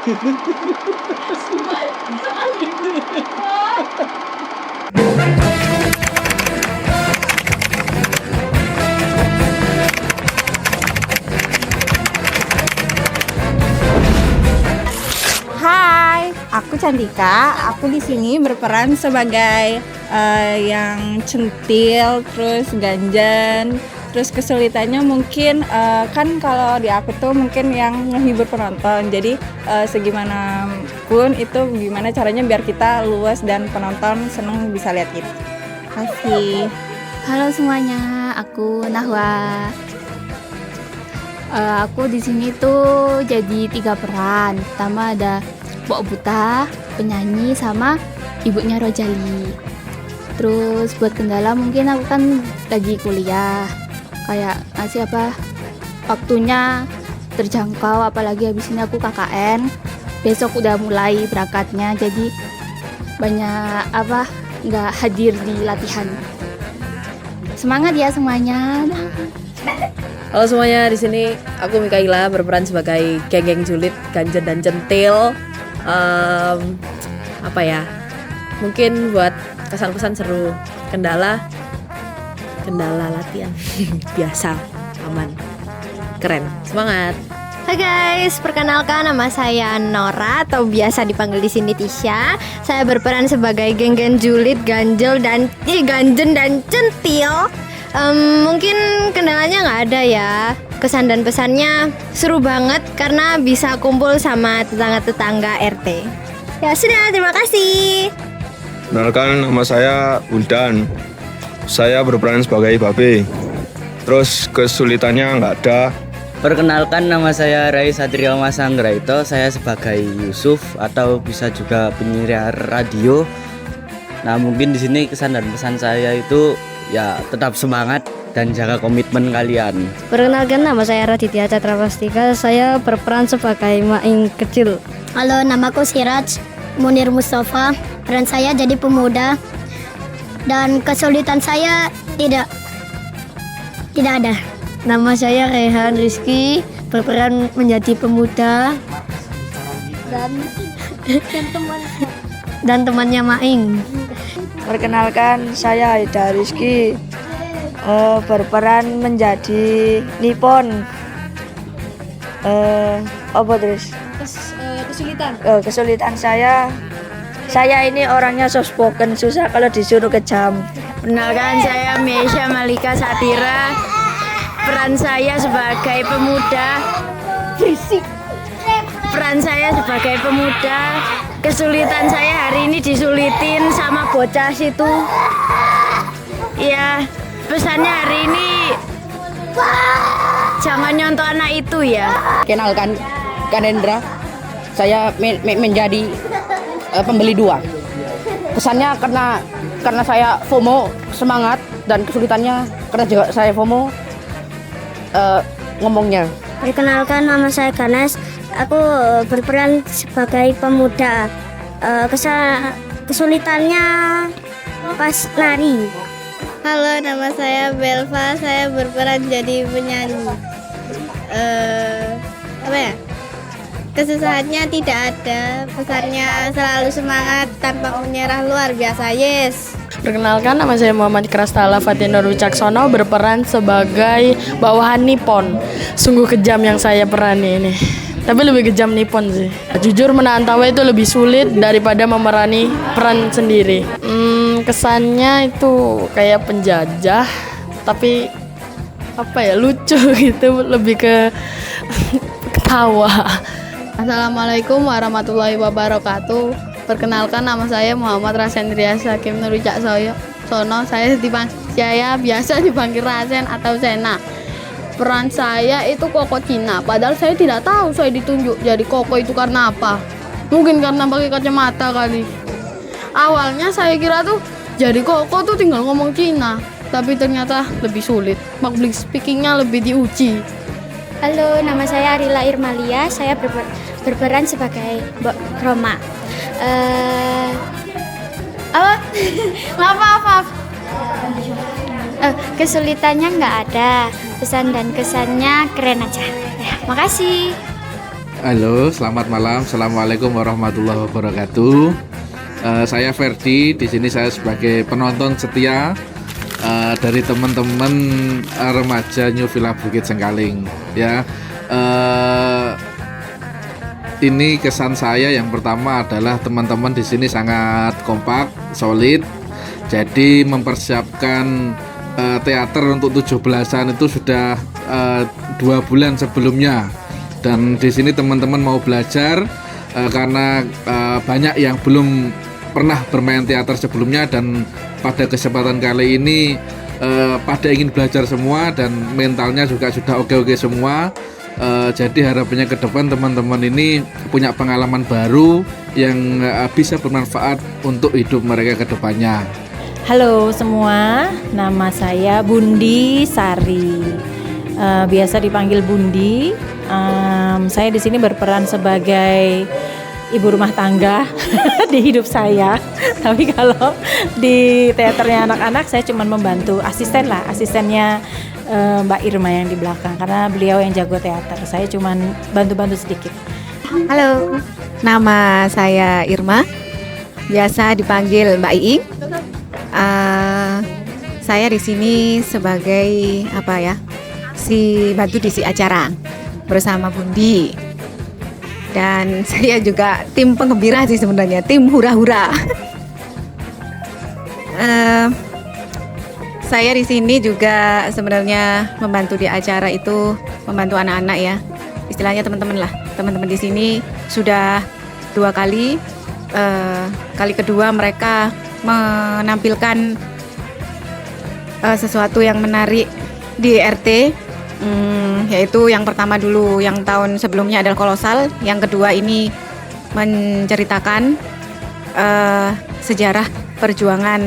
Hai, aku Cantika. Aku di sini berperan sebagai yang centil, terus ganjen. Terus kesulitannya mungkin kan kalau di aku tuh mungkin yang ngehibur penonton. Jadi segimana pun itu gimana caranya biar kita luas dan penonton seneng bisa lihat gitu. Kasih. Halo semuanya, aku Nahwa. Aku di sini tuh jadi 3 peran. Pertama ada Mbok Buta, penyanyi, sama ibunya Rojali. Terus buat kendala mungkin aku kan lagi kuliah, kayak ngasih waktunya terjangkau, apalagi habis ini aku KKN. Besok udah mulai berangkatnya, jadi banyak nggak hadir di latihan. Semangat ya semuanya. Halo semuanya, di sini aku Mikaela berperan sebagai geng-geng julid, ganjen dan centil. Mungkin buat kesan-kesan seru. Kendala latihan biasa, aman, keren, semangat. Hai guys, perkenalkan nama saya Nora atau biasa dipanggil di sini Tisha. Saya berperan sebagai geng-geng julid, ganjen dan centil. Mungkin kendalanya nggak ada ya. Kesan dan pesannya seru banget karena bisa kumpul sama tetangga-tetangga RT. Ya sudah, terima kasih. Kenalkan, nama saya Uldan. Saya berperan sebagai Babe. Terus kesulitannya nggak ada. Perkenalkan, nama saya Rai Satrio Masanggraito. Saya sebagai Yusuf atau bisa juga penyiar radio. Nah, mungkin di sini kesan dan pesan saya itu ya tetap semangat dan jaga komitmen kalian. Perkenalkan, nama saya Raditya Catra Prastika. Saya berperan sebagai Maing kecil. Halo, namaku Siraj Munir Mustafa. Peran saya jadi pemuda. Dan kesulitan saya tidak ada. Nama saya Rehan Rizky, berperan menjadi pemuda dan temannya Maing. Perkenalkan, saya Aida Rizky, berperan menjadi Nippon. Kesulitan saya ini orangnya soft spoken, susah kalau disuruh kejam. Perkenalkan, saya Meisha Malika Satira. Peran saya sebagai pemuda. Kesulitan saya hari ini disulitin sama bocah situ. Ya, pesannya hari ini jangan nyontoh anak itu ya. Kenalkan, Kanendra. Saya menjadi pembeli 2. Kesannya karena saya FOMO semangat, dan kesulitannya karena juga saya FOMO ngomongnya. Perkenalkan, nama saya Ganes. Aku berperan sebagai pemuda. Kesulitannya pas lari. Halo, nama saya Belva. Saya berperan jadi penyanyi. Kesusahannya tidak ada, pesannya selalu semangat tanpa menyerah, luar biasa. Yes. Perkenalkan, nama saya Muhammad Krastala Fatinur Wicaksono, berperan sebagai bawahan Nippon. Sungguh kejam yang saya perani ini, tapi lebih kejam Nippon sih. Jujur, menahan tawa itu lebih sulit daripada memerani peran sendiri. Kesannya itu kayak penjajah, tapi lucu gitu, lebih ke ketawa. Assalamualaikum warahmatullahi wabarakatuh. Perkenalkan, nama saya Muhammad Rasendriya Hakim Nur Wicaksono. Saya biasa dipanggil Rasen atau Sena. Peran saya itu Koko Cina. Padahal saya tidak tahu saya ditunjuk jadi Koko itu karena apa. Mungkin karena pakai kacamata kali. Awalnya saya kira tuh jadi Koko tuh tinggal ngomong Cina, tapi ternyata lebih sulit. Public speakingnya lebih diuji. Halo, nama saya Arila Irmalia. Saya berperan sebagai Mbok Roma. Maaf. Kesulitannya nggak ada, pesan dan kesannya keren aja. Ya, makasih. Halo, selamat malam. Assalamualaikum warahmatullahi wabarakatuh. Saya Ferdi. Di sini saya sebagai penonton setia dari teman-teman remaja New Villa Bukit Sengkaling. Ya, ini kesan saya yang pertama adalah teman-teman di sini sangat kompak, solid. Jadi mempersiapkan teater untuk 17-an itu sudah 2 bulan sebelumnya. Dan di sini teman-teman mau belajar karena banyak yang belum pernah bermain teater sebelumnya, dan pada kesempatan kali ini pada ingin belajar semua dan mentalnya juga sudah oke-oke semua. Jadi harapannya ke depan teman-teman ini punya pengalaman baru yang bisa bermanfaat untuk hidup mereka ke depannya. Halo semua, nama saya Bundi Sari, biasa dipanggil Bundi. Saya di sini berperan sebagai ibu rumah tangga di hidup saya. Tapi kalau di teaternya anak-anak saya cuma membantu asistennya Mbak Irma yang di belakang, karena beliau yang jago teater. Saya cuma bantu-bantu sedikit. Halo, nama saya Irma, biasa dipanggil Mbak Iing. Saya di sini sebagai si bantu diisi acara bersama Bundi, dan saya juga tim penggembira sih sebenarnya, tim hura-hura. Saya di sini juga sebenarnya membantu di acara itu, membantu anak-anak ya, istilahnya teman-teman di sini sudah 2 kali. Kali kedua mereka menampilkan sesuatu yang menarik di RT. Yaitu yang pertama dulu, yang tahun sebelumnya adalah kolosal. Yang kedua ini menceritakan sejarah perjuangan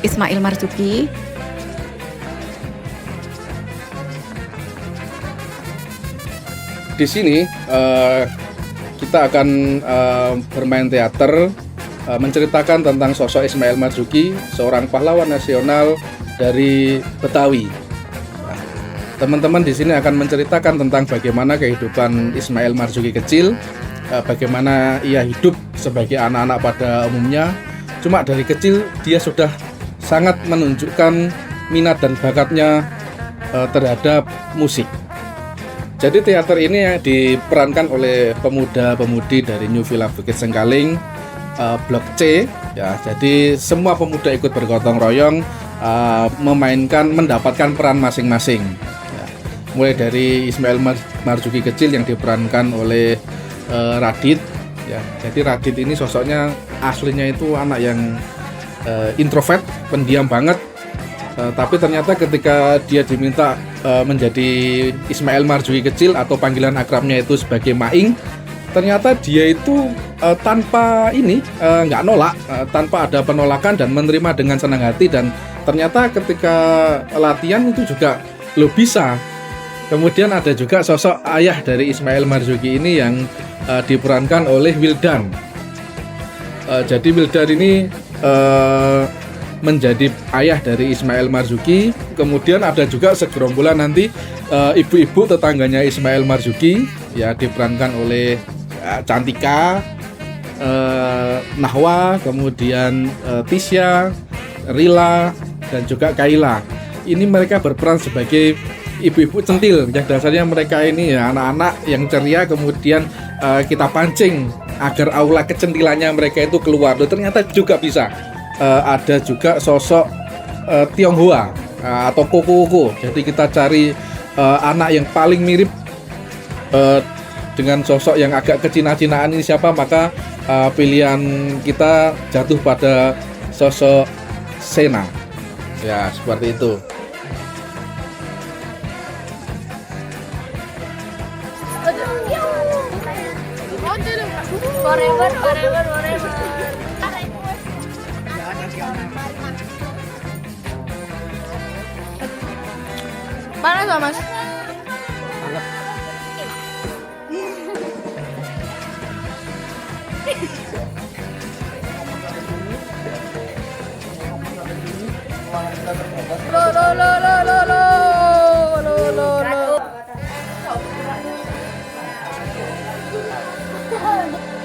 Ismail Marzuki. Di sini kita akan bermain teater menceritakan tentang sosok Ismail Marzuki, seorang pahlawan nasional dari Betawi. Teman-teman di sini akan menceritakan tentang bagaimana kehidupan Ismail Marzuki kecil, bagaimana ia hidup sebagai anak-anak pada umumnya. Cuma dari kecil dia sudah sangat menunjukkan minat dan bakatnya terhadap musik. Jadi teater ini diperankan oleh pemuda-pemudi dari New Villa Bukit Sengkaling, Blok C. Ya, jadi semua pemuda ikut bergotong royong mendapatkan peran masing-masing. Mulai dari Ismail Marzuki kecil yang diperankan oleh Radit, ya. Jadi Radit ini sosoknya aslinya itu anak yang introvert, pendiam banget. Tapi ternyata ketika dia diminta menjadi Ismail Marzuki kecil, atau panggilan akrabnya itu sebagai Maing, ternyata dia itu tanpa nggak nolak, tanpa ada penolakan, dan menerima dengan senang hati. Dan ternyata ketika latihan itu juga bisa. Kemudian ada juga sosok ayah dari Ismail Marzuki ini yang diperankan oleh Wildan. Jadi Wildan ini menjadi ayah dari Ismail Marzuki. Kemudian ada juga segerombolan nanti ibu-ibu tetangganya Ismail Marzuki, ya, diperankan oleh Cantika, Nahwa, kemudian Tisya, Rila, dan juga Kaila. Ini mereka berperan sebagai ibu-ibu centil, yang dasarnya mereka ini ya anak-anak yang ceria, kemudian kita pancing agar aula kecentilannya mereka itu keluar. Ternyata juga bisa. Ada juga sosok Tionghoa atau Koko. Jadi kita cari anak yang paling mirip dengan sosok yang agak kecina-cinaan ini siapa, maka pilihan kita jatuh pada sosok Sena. Ya, seperti itu. Forever. Mana tuh, Mas? Radit.